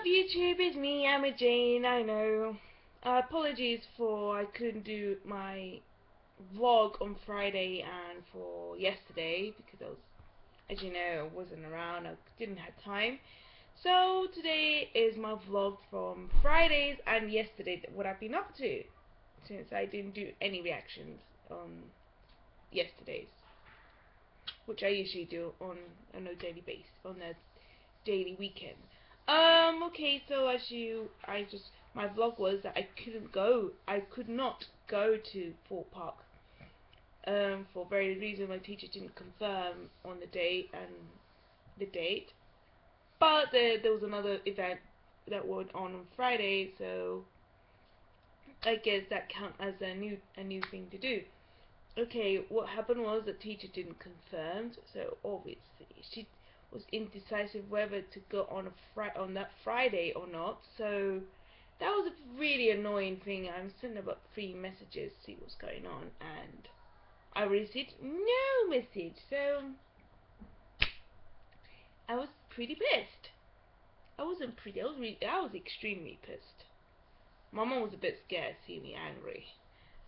up, YouTube? It's me, Emma Jane. I know. Apologies for I couldn't do my vlog on Friday and for yesterday because I was, as you know, I wasn't around. I didn't have time. So today is my vlog from Fridays and yesterday. What I've been up to since I didn't do any reactions on yesterday's, which I usually do on a daily basis, on a daily weekend. Okay, so my vlog was that I could not go to Fort Park, for very reason my teacher didn't confirm on the date and the date, but there was another event that went on Friday, so I guess that count as a new thing to do. Okay, what happened was the teacher didn't confirm, so obviously she was indecisive whether to go on on that Friday or not. So that was a really annoying thing. I'm sending about 3 messages to see what's going on, and I received no message. So I was pretty pissed. I wasn't pretty. I was extremely pissed. My mom was a bit scared to see me angry.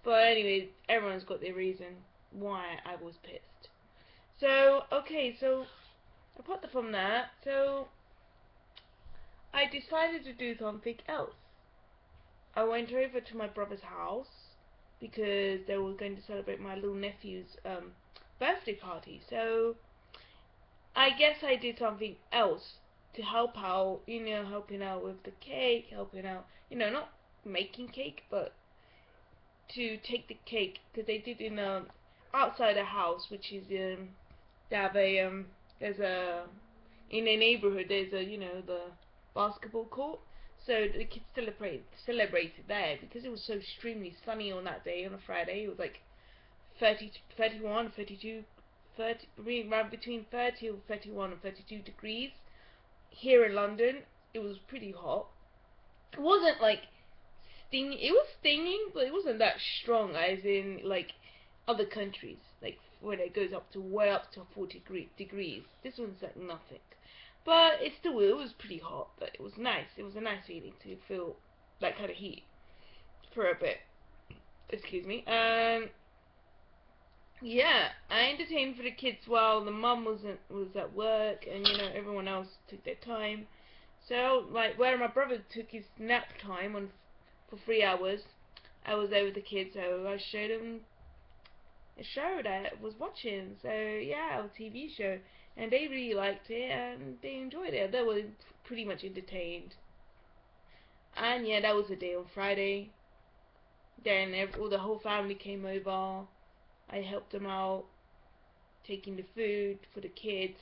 But anyways, everyone's got their reason why I was pissed. So, okay, so apart from that, so I decided to do something else. I went over to my brother's house because they were going to celebrate my little nephew's birthday party. So I guess I did something else to help out, helping out with the cake, helping out, not making cake, but to take the cake, because they did in outside the house, which is they have there's a in a neighborhood, there's a the basketball court, so the kids celebrated there because it was so extremely sunny on that day, on a Friday. It was like 30 31 32 30, around between 30 or 31 and 32 degrees here in London. It was pretty hot. It wasn't like it was stinging, but it wasn't that strong as in like other countries, like when it goes up to way up to 40 degrees. This one's like nothing, but it was pretty hot, but it was nice. It was a nice feeling to feel that kind of heat for a bit. Excuse me. Yeah, I entertained for the kids while the mum was at work, and everyone else took their time. So like where my brother took his nap time for 3 hours, I was there with the kids, so I showed them a show that I was watching. So yeah, a TV show, and they really liked it and they enjoyed it. They were pretty much entertained. And yeah, that was the day on Friday. Then the whole family came over. I helped them out, taking the food for the kids,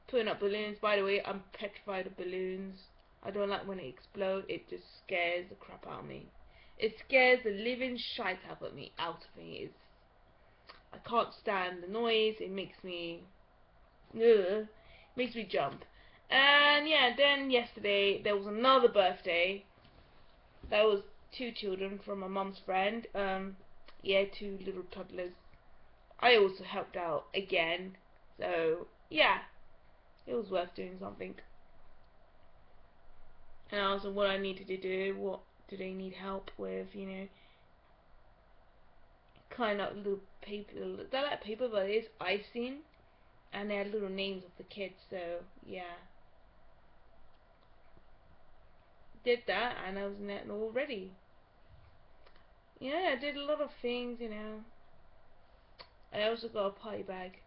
putting up balloons. By the way, I'm petrified of balloons. I don't like when they explode. It just scares the crap out of me. It scares the living shite out of me. I can't stand the noise. It makes me, makes me jump. And yeah, then yesterday there was another birthday. That was 2 children from my mum's friend. Yeah, 2 little toddlers. I also helped out again. So yeah, it was worth doing something. And also what I needed to do, what do they need help with, kind of little paper, they're like paper, but it's icing, and they had little names of the kids, so yeah. Did that, and I was all ready. Yeah, I did a lot of things, I also got a party bag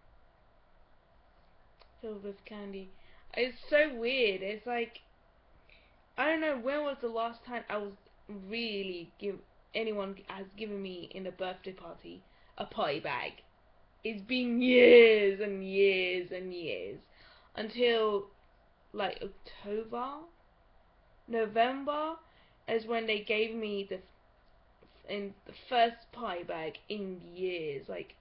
filled with candy. It's so weird, it's like, I don't know when was the last time I was really anyone has given me in a birthday party a party bag. It's been years and years and years until like November is when they gave me the first party bag in years. Like,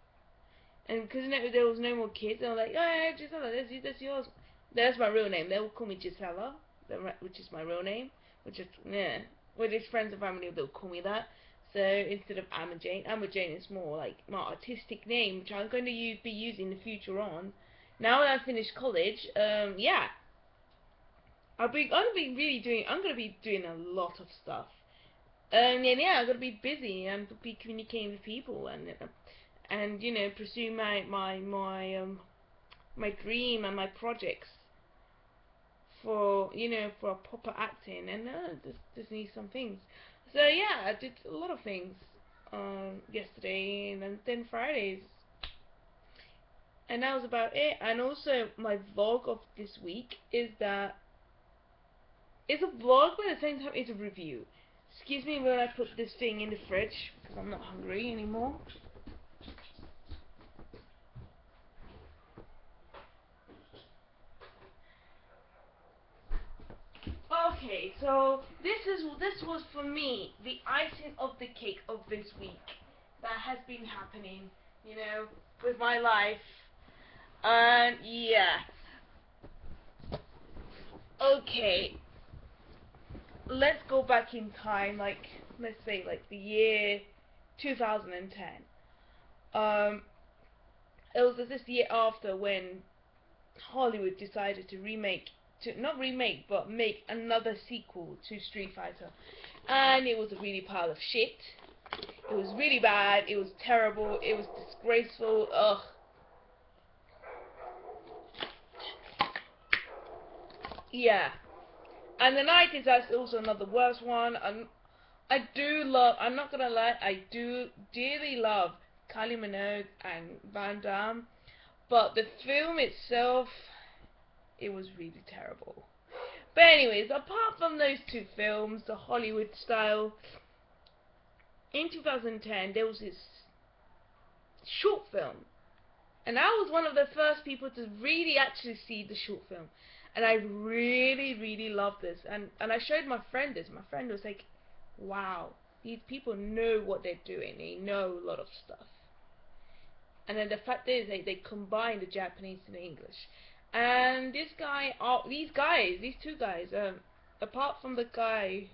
and because there was no more kids, they were like, oh, Gisela, that's yours. That's my real name. They will call me Gisela, which is my real name. Which is with his friends and family, they'll call me that. So instead of Emma Jane is more like my artistic name, which I'm going to be using in the future on. Now that I've finished college, yeah. I'm gonna be doing a lot of stuff. And yeah, I'm gonna be busy and be communicating with people and you know pursue my dream and my projects for for proper acting and just need some things. So yeah, I did a lot of things yesterday and then Fridays, and that was about it. And also my vlog of this week is that it's a vlog, but at the same time it's a review. Excuse me when I put this thing in the fridge because I'm not hungry anymore. Okay, so this was for me the icing of the cake of this week that has been happening, with my life. And yeah. Okay, let's go back in time, like let's say like the year 2010. Um, it was this year after when Hollywood decided to not remake, but make another sequel to Street Fighter, and it was a really pile of shit. It was really bad. It was terrible. It was disgraceful. Ugh. Yeah. And the 90s, that's also another worse one. I'm not gonna lie, I do dearly love Kylie Minogue and Van Damme, but the film itself, it was really terrible. But anyways, apart from those two films, the Hollywood style, in 2010 there was this short film, and I was one of the first people to really actually see the short film, and I really really loved this, and I showed my friend this. My friend was like, wow, these people know what they're doing. They know a lot of stuff. And then the fact is, they combine the Japanese and the English. And these two guys, apart from the guy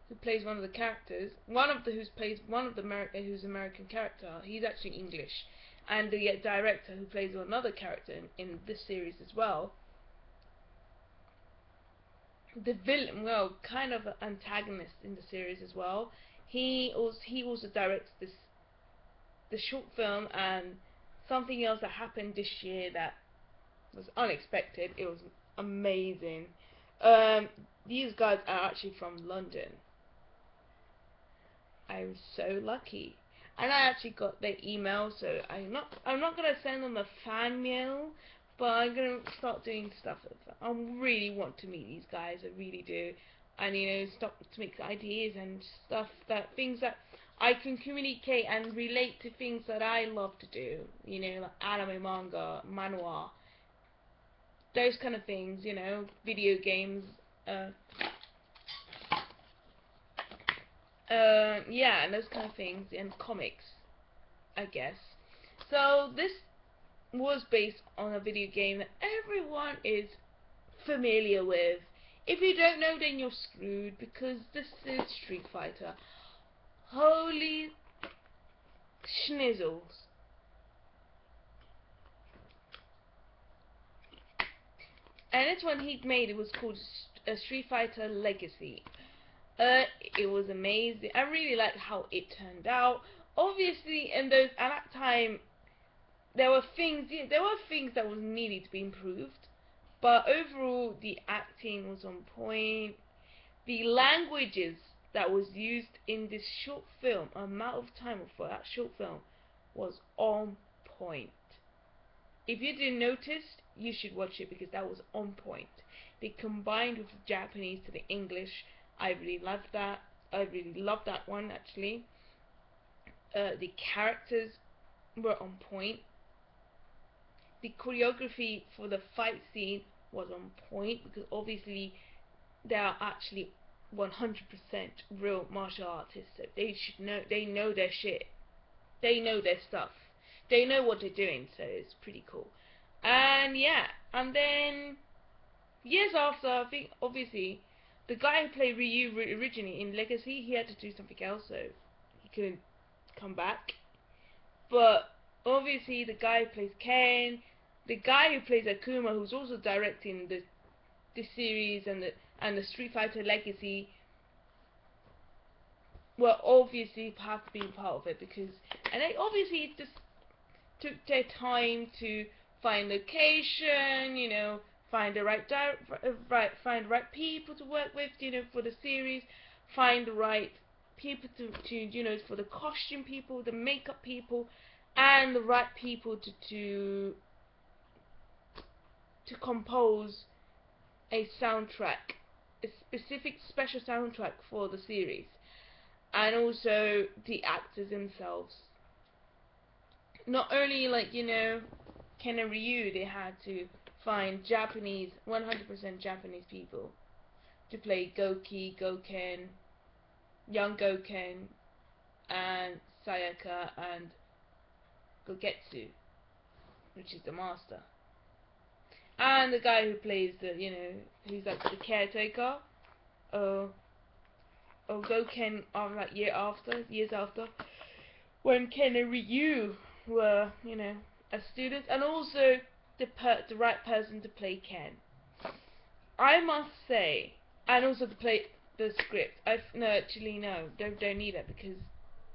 who plays one of the characters, who's American character, he's actually English, and the director who plays another character in this series as well. The villain, well, kind of an antagonist in the series as well. He also directs the short film and something else that happened this year that was unexpected. It was amazing. These guys are actually from London. I was so lucky, and I actually got their email. So I'm not gonna send them a fan mail, but I'm gonna start doing stuff with them. I really want to meet these guys. I really do, and start to make ideas and stuff things that I can communicate and relate to things that I love to do. Like anime, manga, manhwa, those kind of things. Video games. Uh, yeah, and those kind of things, and comics, I guess. So this was based on a video game that everyone is familiar with. If you don't know, then you're screwed, because this is Street Fighter. Holy schnizzles. And this one he made, it was called Street Fighter Legacy. It was amazing. I really liked how it turned out. Obviously, at that time, there were things that was needed to be improved, but overall the acting was on point. The languages that was used in this short film, amount of time for that short film, was on point. If you didn't notice, you should watch it because that was on point. They combined with the Japanese to the English. I really loved that. I really loved that one actually. The characters were on point. The choreography for the fight scene was on point because obviously they are actually 100% real martial artists, so they know their shit. They know their stuff. They know what they're doing, so it's pretty cool. And yeah, and then years after, I think obviously the guy who played Ryu originally in Legacy, he had to do something else, so he couldn't come back. But obviously the guy who plays Ken, the guy who plays Akuma, who's also directing the series and the Street Fighter Legacy, well, obviously have to be part of it, because, and they obviously just took their time to find location, you know, find the right find the right people to work with, you know, for the series, find the right people to you know, for the costume people, the makeup people, and the right people to compose a soundtrack, a specific special soundtrack for the series, and also the actors themselves. Not only, like, you know, Ken and Ryu, they had to find Japanese, 100% Japanese people to play Goki, Goken, young Goken, and Sayaka, and Gogetsu, which is the master. And the guy who plays the, you know, who's like the caretaker, or Goken, like years after, when Ken and Ryu were, you know, as students, and also the right person to play Ken. I must say, and also to play the script. Don't need it, because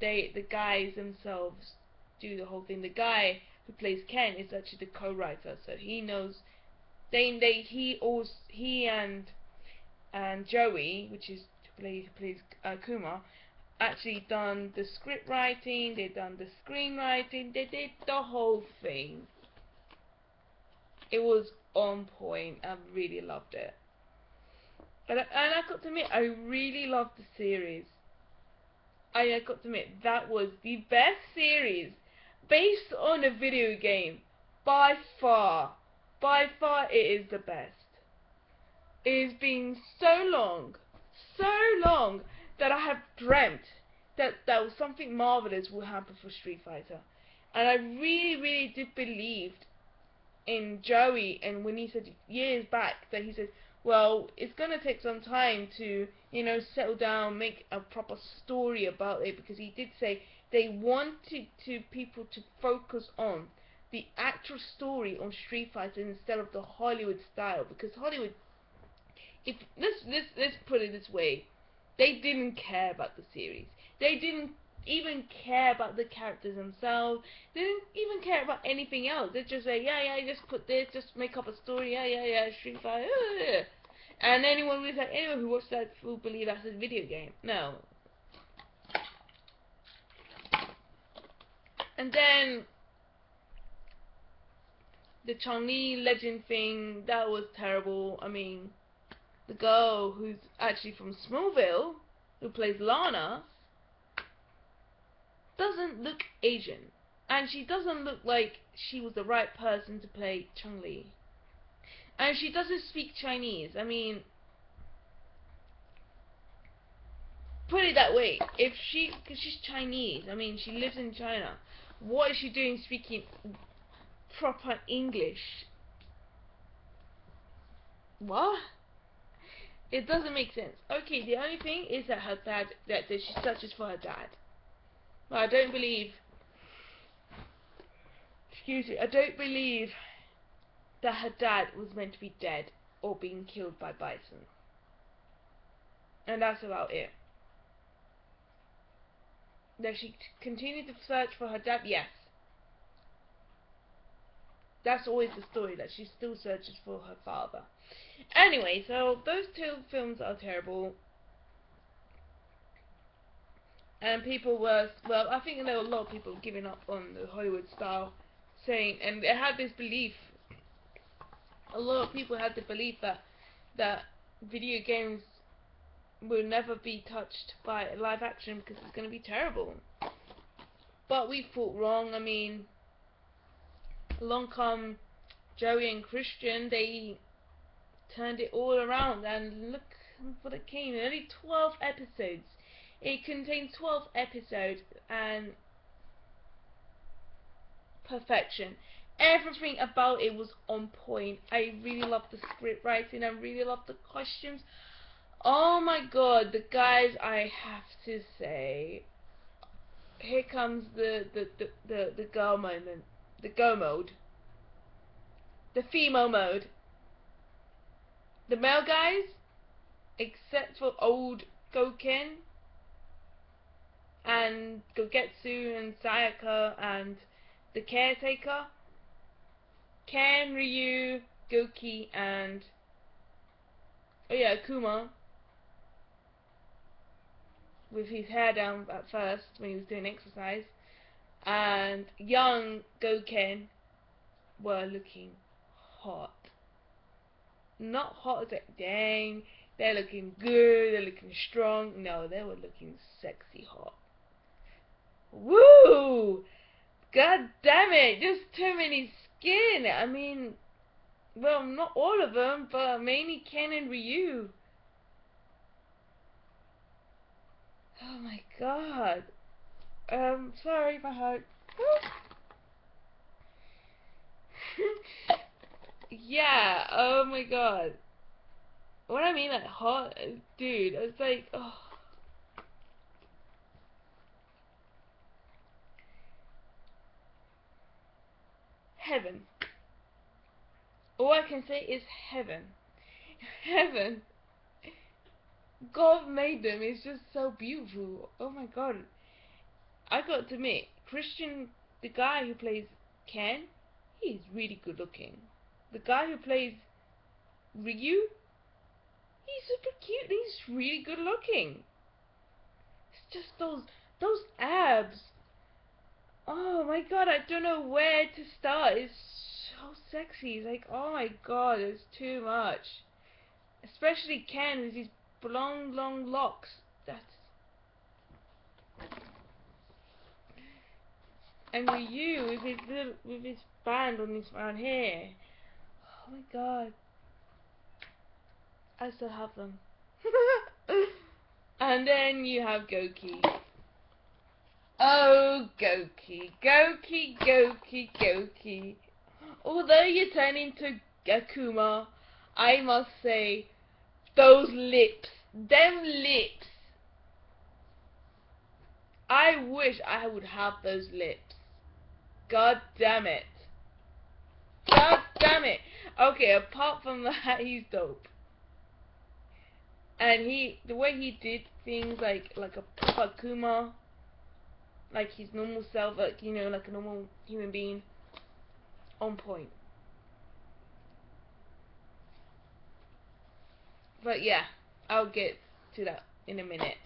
the guys themselves do the whole thing. The guy who plays Ken is actually the co-writer, so he knows. He and Joey, which is who plays Kuma, actually done the script writing, they've done the screenwriting, they did the whole thing. It was on point. I really loved it. And I got to admit, I really loved the series. I got to admit, that was the best series based on a video game. By far. By far, it is the best. It has been so long that I have dreamt that something marvelous will happen for Street Fighter. And I really did believe in Joey, and when he said years back that he said, well, it's gonna take some time to, you know, settle down, make a proper story about it, because he did say they wanted people to focus on the actual story on Street Fighter instead of the Hollywood style, because Hollywood, if let's put it this way, they didn't care about the series. They didn't even care about the characters themselves. They didn't even care about anything else. They just say, yeah, just put this, just make up a story, yeah, Street Fighter, and anyone who watched that will believe that's a video game. No. And then the Chun-Li legend thing, that was terrible. I mean, the girl who's actually from Smallville, who plays Lana, doesn't look Asian, and she doesn't look like she was the right person to play Chun-Li, and she doesn't speak Chinese. I mean, put it that way, because she's Chinese, I mean, she lives in China, what is she doing speaking proper English? What? It doesn't make sense. Okay, the only thing is that her dad, that she searches for her dad. But I don't believe, I don't believe that her dad was meant to be dead or being killed by Bison. And that's about it. That she continued to search for her dad, yes. That's always the story, that she still searches for her father. Anyway, so those two films are terrible. And people were, well, I think there were a lot of people giving up on the Hollywood style, saying, and they had this belief, a lot of people had the belief that video games will never be touched by live action because it's going to be terrible. But we thought wrong. I mean, along come Joey and Christian, they turned it all around, and look what it came. Only 12 episodes. It contained 12 episodes, and perfection. Everything about it was on point. I really loved the script writing. I really loved the costumes. Oh my god, the guys, I have to say, here comes the girl moment, the girl mode. the female mode. The male guys, except for old Goken and Gogetsu and Sayaka and the caretaker, Ken, Ryu, Goki, and oh yeah, Akuma, with his hair down at first when he was doing exercise, and young Goken were looking hot. Not hot as like, dang, they're looking good, they're looking strong. No, they were looking sexy hot. Woo! God damn it, just too many skin. I mean, well, not all of them, but mainly Ken and Ryu. Oh my god. Sorry, my heart. Yeah, oh my god. What I mean, like, hot, dude, I was like, oh. Heaven. All I can say is heaven. Heaven. God made them, it's just so beautiful. Oh my god. I got to admit, Christian, the guy who plays Ken, he's really good looking. The guy who plays Ryu, he's super cute, he's really good looking. It's just those abs. Oh my god, I don't know where to start. It's so sexy. It's like, oh my god, it's too much. Especially Ken with his long locks. And Ryu with his band on his round hair. Oh my god. I still have them. And then you have Goki. Oh, Goki. Goki. Although you turn into Akuma, I must say, those lips. Them lips. I wish I would have those lips. God damn it. God damn it. Okay, apart from that, he's dope. And the way he did things like a proper Akuma, like his normal self, like, you know, like a normal human being, on point. But yeah, I'll get to that in a minute.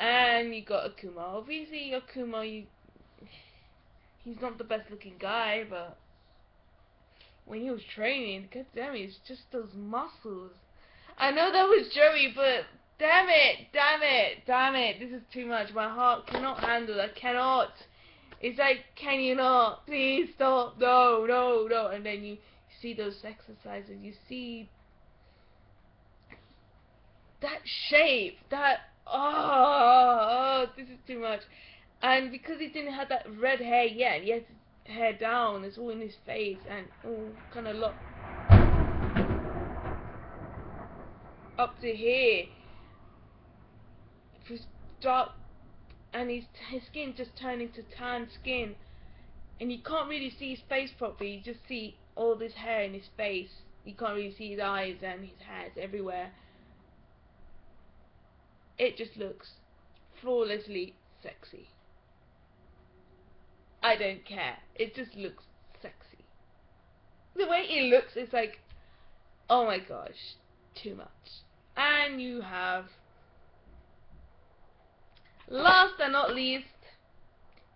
And you got Akuma. Obviously, Akuma, he's not the best looking guy, but when he was training, god damn it, it's just those muscles. I know that was Joey, but damn it, this is too much. My heart cannot handle it. I cannot. It's like, can you not? Please stop. No. And then you see those exercises. You see that shape. Oh, this is too much. And because he didn't have that red hair yet, he had his hair down. It's all in his face and all kind of locked up to here. If dark, and his skin just turned into tan skin, and you can't really see his face properly. You just see all this hair in his face. You can't really see his eyes and his hair's everywhere. It just looks flawlessly sexy. I don't care. It just looks sexy. The way it looks is like, oh my gosh, too much. And you have, last and not least,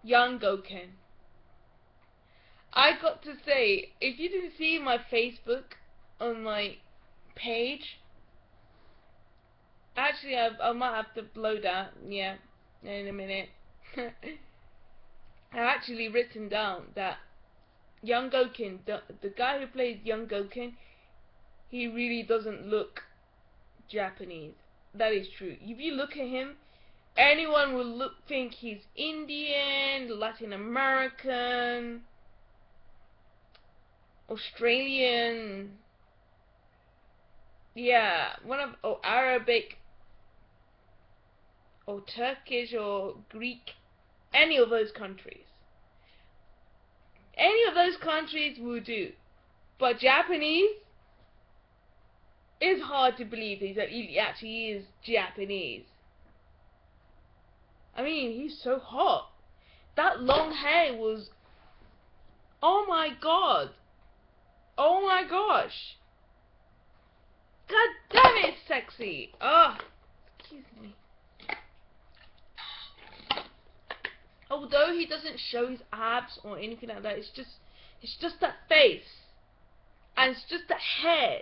young Goken. I got to say, if you didn't see my Facebook on my page, actually I might have to blow that, yeah, in a minute. I actually written down that young Goken, the guy who plays young Goken, he really doesn't look Japanese. That is true. If you look at him, anyone will think he's Indian, Latin American, Australian, yeah, or Arabic, or Turkish, or Greek, any of those countries. Any of those countries will do. But Japanese, it's hard to believe that he actually is Japanese. I mean, he's so hot. That long hair was... Oh my god. Oh my gosh. God damn it, it's sexy. Ugh. Excuse me. Although he doesn't show his abs or anything like that, it's just that face. And it's just that hair.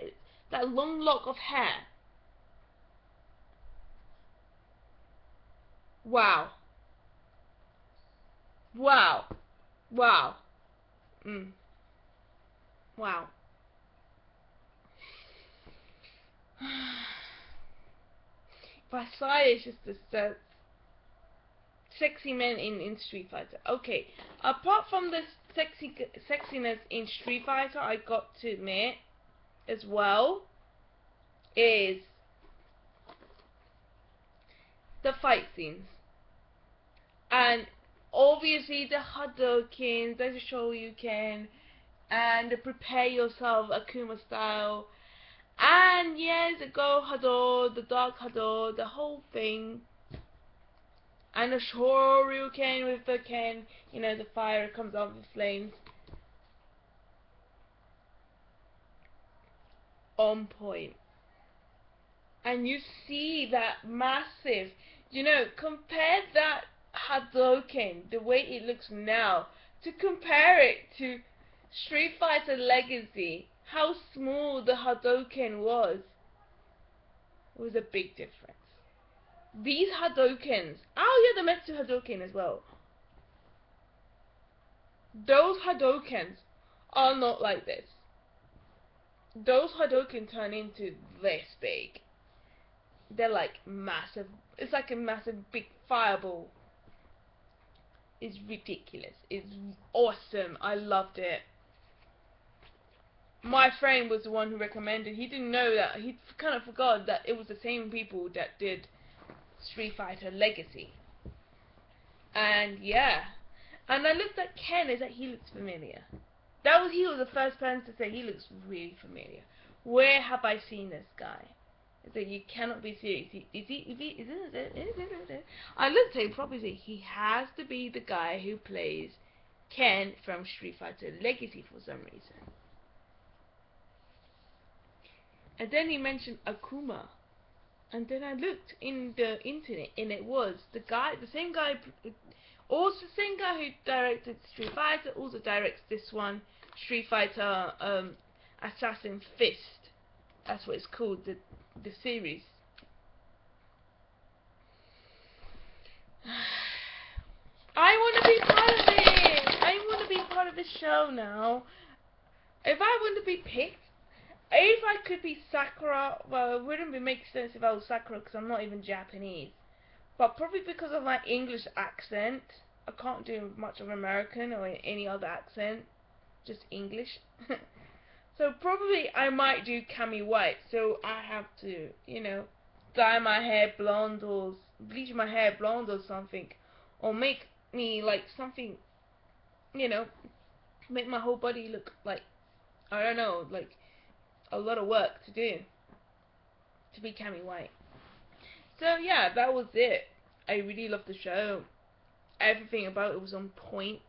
That long lock of hair. Wow. Wow. Wow. Wow. Vasai is just the sexy man in Street Fighter. Okay, apart from the sexiness in Street Fighter, I got to admit as well is the fight scenes. And obviously the Hadokens, the Shoryuken, and the prepare yourself Akuma style. And yes, the Go Hado, the Dark Hado, the whole thing. And the Shoryuken with the Ken, you know, the fire comes out of the flames. On point. And you see that massive, you know, compare that Hadouken, the way it looks now, to compare it to Street Fighter Legacy, how small the Hadouken was. It was a big difference. These Hadoukens, oh yeah, the Metsu Hadouken as well. Those Hadoukens are not like this. Those Hadouken turn into this big. They're like massive. It's like a massive big fireball. It's ridiculous. It's awesome. I loved it. My friend was the one who recommended. He didn't know that. He kind of forgot that it was the same people that did Street Fighter Legacy. And yeah. And I looked at Ken. Is that he looks familiar. He was the first person to say he looks really familiar. Where have I seen this guy? So you cannot be serious. I looked at him properly. He has to be the guy who plays Ken from Street Fighter Legacy for some reason. And then he mentioned Akuma. And then I looked in the internet, and it was the same guy, also the same guy who directed Street Fighter, also directs this one, Street Fighter Assassin Fist. That's what it's called, the series. I want to be part of it. I want to be part of the show now. If I want to be picked, if I could be Sakura, well, it wouldn't make sense if I was Sakura because I'm not even Japanese. But probably because of my English accent, I can't do much of American or any other accent, just English. So probably I might do Cammy White, so I have to, you know, dye my hair blonde or bleach my hair blonde or something. Or make me like something, you know, make my whole body look like, I don't know, like a lot of work to do to be Cammy White. So yeah, that was it. I really loved the show. Everything about it was on point.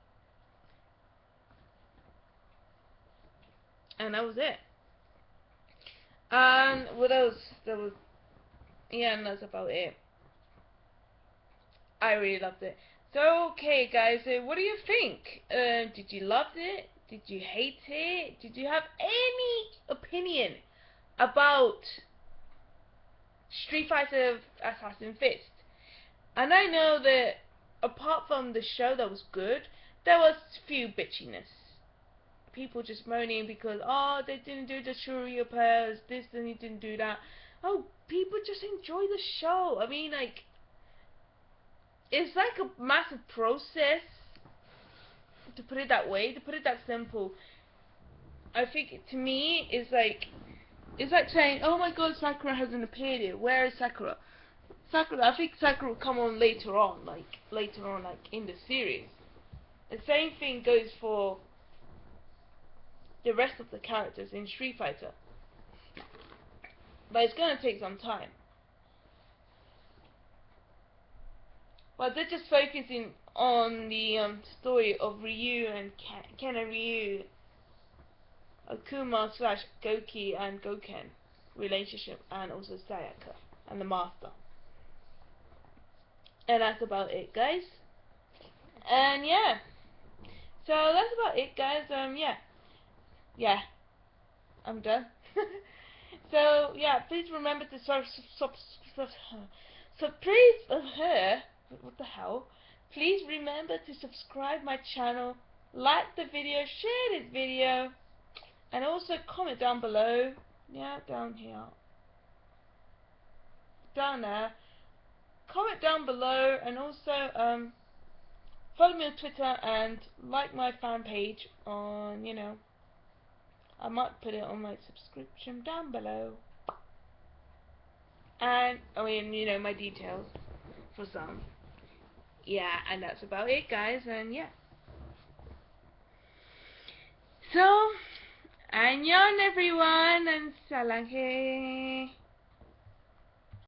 And that was it. And what else? Yeah, and that's about it. I really loved it. So, okay, guys, what do you think? Did you love it? Did you hate it? Did you have any opinion about Street Fighter Assassin Fist? And I know that apart from the show that was good, there was few bitchiness. People just moaning because, oh, they didn't do the Shuryu pairs, this, and he didn't do that. Oh, people just enjoy the show. I mean, like, it's like a massive process, to put it that way, to put it that simple. I think, to me, it's like saying, oh my god, Sakura hasn't appeared yet. Where is Sakura? I think Sakura will come on later on, like in the series. The same thing goes for the rest of the characters in Street Fighter. But it's gonna take some time. But they're just focusing on the story of Ryu and Ken and Ryu, Akuma / Goki and Goken relationship, and also Sayaka and the Master. And that's about it, guys. And yeah, so that's about it, guys. Yeah, I'm done. So yeah, please remember to what the hell? Please remember to subscribe my channel, like the video, share this video, and also comment down below. Yeah, down here, down there. Comment down below, and also follow me on Twitter and like my fan page on, I might put it on my subscription down below. And my details for some. Yeah, and that's about it, guys. And yeah, so annyeong everyone, and salang he.